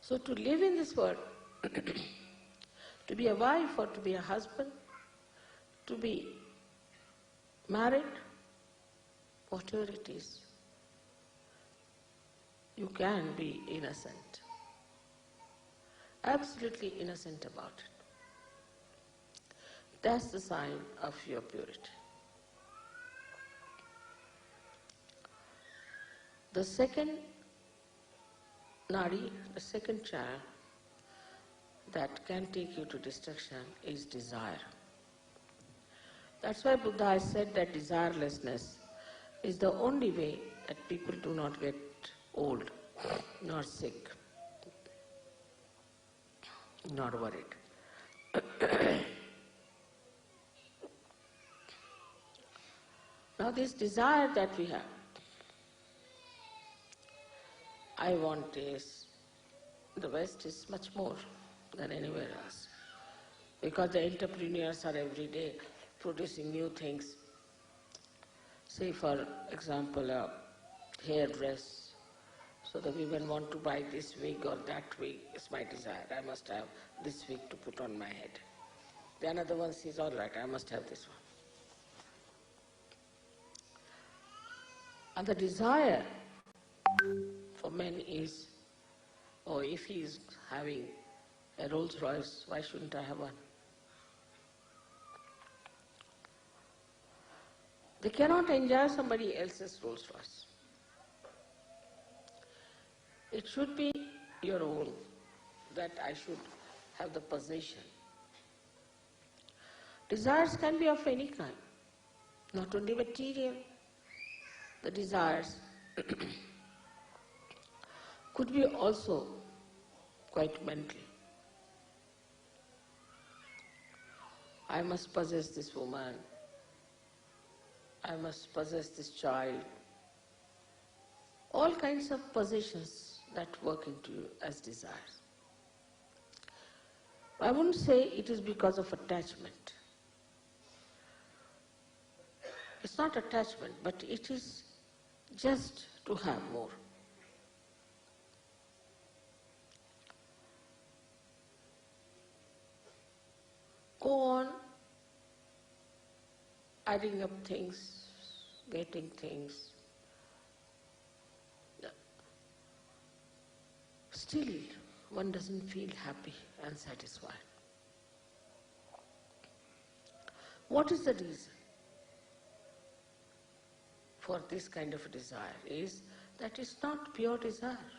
So to live in this world, to be a wife or to be a husband, to be married, whatever it is, you can be innocent, absolutely innocent about it. That's the sign of your purity. The second nadi, the second channel that can take you to destruction is desire. That's why Buddha has said that desirelessness is the only way that people do not get old, nor sick, nor worried. Now this desire that we have, I want this, the West is much more than anywhere else. Because the entrepreneurs are every day producing new things. Say for example, a hairdress. So the women want to buy this wig or that wig. It's my desire. I must have this wig to put on my head. The another one says, all right, I must have this one. And the desire for men is, oh, if he is having a Rolls Royce, why shouldn't I have one? They cannot enjoy somebody else's Rolls Royce. It should be your own, that I should have the possession. Desires can be of any kind, not only material. The desires could be also quite mental. I must possess this woman, I must possess this child. All kinds of possessions that work into you as desires. I wouldn't say it is because of attachment. It's not attachment, but it is just to have more. Go on adding up things, getting things. Still, one doesn't feel happy and satisfied. What is the reason? for this kind of desire is that it's not pure desire.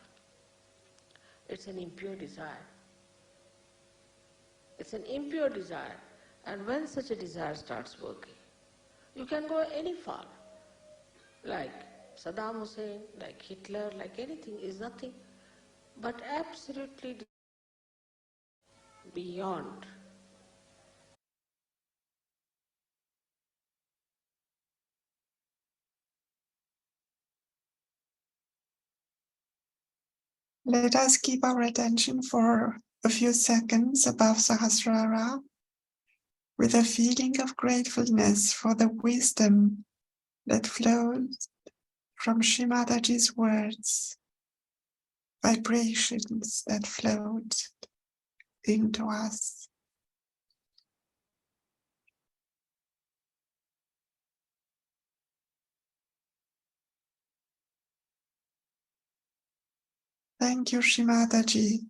It's an impure desire. It's an impure desire. And when such a desire starts working, you can go any far. Like Saddam Hussein, like Hitler, like anything is nothing but absolutely beyond. Let us keep our attention for a few seconds above Sahasrara with a feeling of gratefulness for the wisdom that flows from Shrimadaji's words, vibrations that flowed into us. Thank you, Shrimadaji,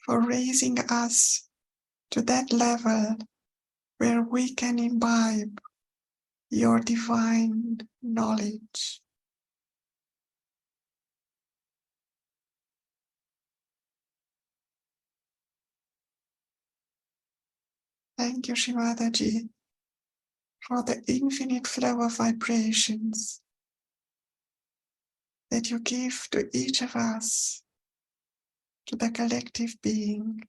for raising us to that level where we can imbibe your divine knowledge. Thank you, Shrimadaji, for the infinite flow of vibrations that you give to each of us, to the collective being.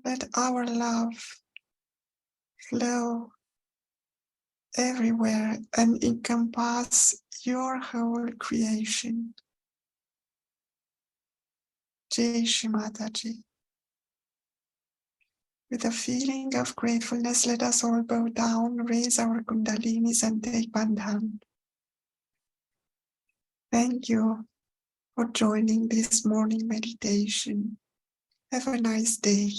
Let our love flow everywhere and encompass your whole creation. Jai Shri Mataji. With a feeling of gratefulness, let us all bow down, raise our kundalinis and take bandhan. Thank you for joining this morning meditation. Have a nice day.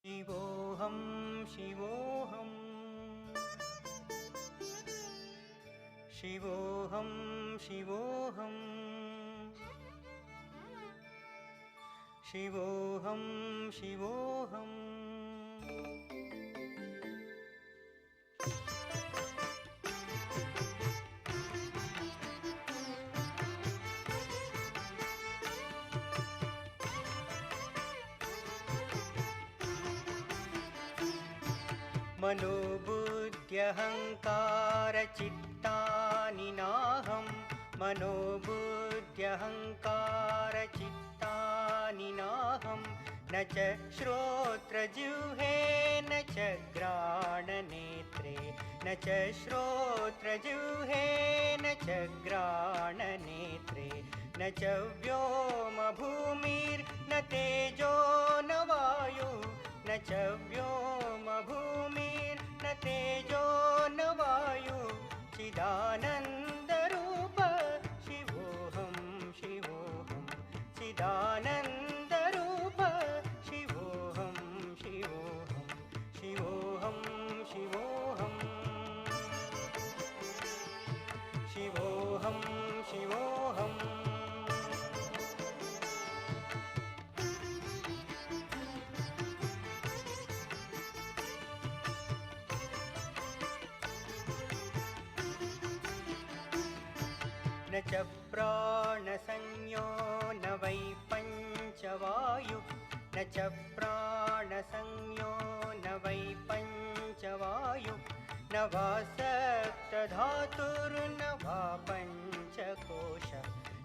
शिवोऽहं शिवोऽहं शिवोऽहं शिवोऽहं शिवोऽहं शिवोऽहम् मनोबुद्ध्यहङ्कारचित्तानि नाहं मनोबुद्ध्यहङ्कारचित्तानि नाहं न च श्रोत्रजिह्वे न च घ्राणनेत्रे न च श्रोत्रजिह्वे न च घ्राणनेत्रे न च व्योमभूमिर्न तेजो न वायु न च व्योमभूमिर्न तेजो न वायु चिदानन्दरूप शिवोऽहं शिवोऽहं चिदानन्दरूप शिवोऽहं शिवोऽहं शिवोऽहं शिवोऽहं शिवोऽहं शिवोऽहम् न च प्राणसंज्ञो न वै पञ्चवायु न च प्राणसंज्ञो न वै पञ्चवायु न वा सप्तधातुर्न वा पञ्चकोश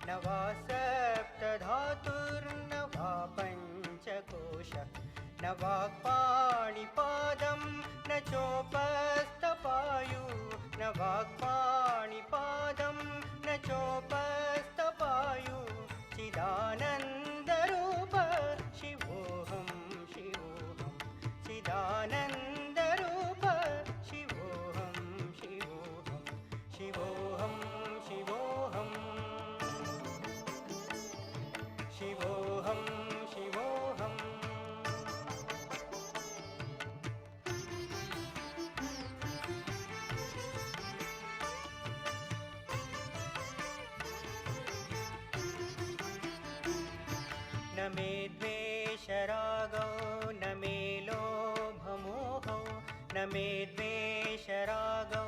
न वा सप्तधातुर्न वा पञ्चकोश न वाक्पाणिपादं न चोपस्थपायु न वाक्पाणिपादं न चोपस्थपायु चिदानन्दरूप शिवोऽहं शिवोऽहं चिदानन्दरूप शिवोऽहं शिवोऽहं शिवोऽहं शिवोऽहम् मे द्वेषरागौ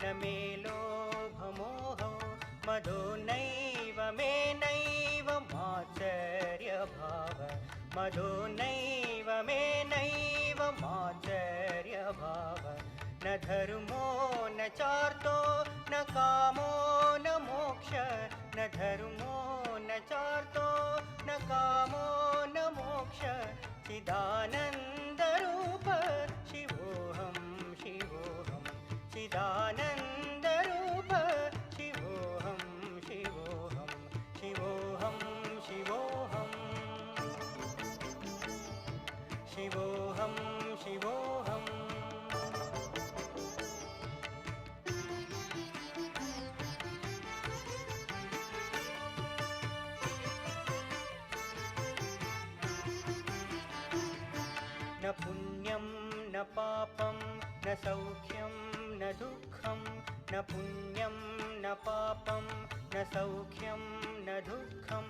न मे लोभमोहौ मदो नैव मे नैव मात्सर्यभाव मदो नैव मे नैव मात्सर्यभाव न धर्मो न चार्तो न कामो न मोक्ष न धर्मो न चार्तो न कामो न मोक्ष चिदानन्दरूप शिवोऽहं शिवोऽहं चिदानन्दरूप शिवोऽहं शिवोऽहं शिवोऽहं शिवोऽहं शिवोऽहं शिवोऽहम् न पुण्यं न पापं न सौख्यं न दुःखं न पुण्यं न पापं न सौख्यं न दुःखं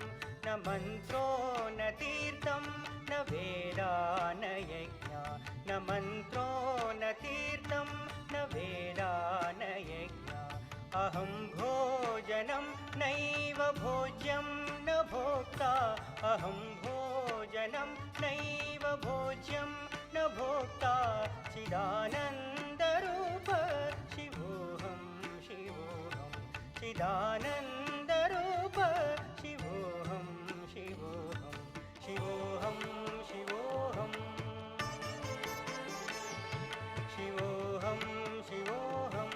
न मन्त्रो न तीर्थं न वेदा न यज्ञा न मन्त्रो न तीर्थं न वेदा न यज्ञा अहं भोजनं नैव भोज्यं न भोक्ता अहं भोजनं नैव भोज्यं न भोक्ता चिदानन्दरूप शिवोऽहं शिवोऽहं चिदानन्दरूप शिवोऽहं शिवोऽहं शिवोऽहं शिवोऽहं शिवोऽहं शिवोऽहम्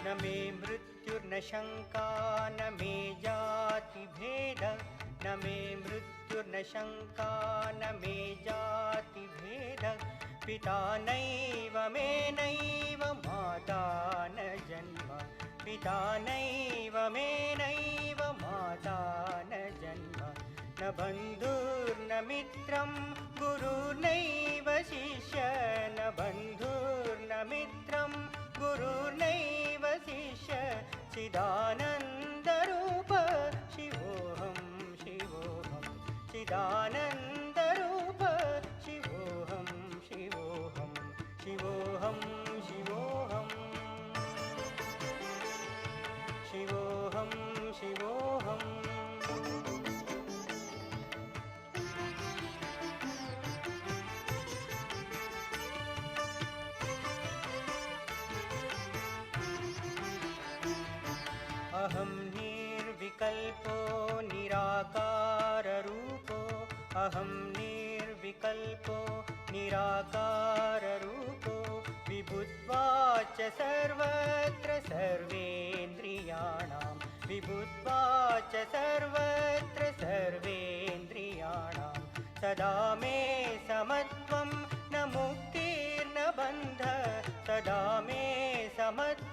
न मे मृत्युर्न शङ्का न मे जातिभेद न मे मृत्युर्न शङ्का न मे जातिभेद पिता नैव मे नैव माता न जन्म पिता नैव मे नैव माता न जन्म न बन्धुर्न मित्रं गुरुर्नैव शिष्य न बन्धुर्न मित्रं गुरुर्नैव शिष्य चिदानन्दरूप शिवोऽहं शिवोऽहं चिदानन्दरूप शिवोऽहं शिवोऽहं शिवोऽहं शिवोऽहं शिवोऽहं शिवोऽहम् अहं निर्विकल्पो निराकाररूपो अहं निर्विकल्पो निराकाररूपो विभुत्वाच सर्वत्र सर्वेन्द्रियाणां विभुत्वाच सर्वत्र सर्वेन्द्रियाणां सदा मे समत्वं न मुक्तिर्न बन्ध सदा मे समत्वं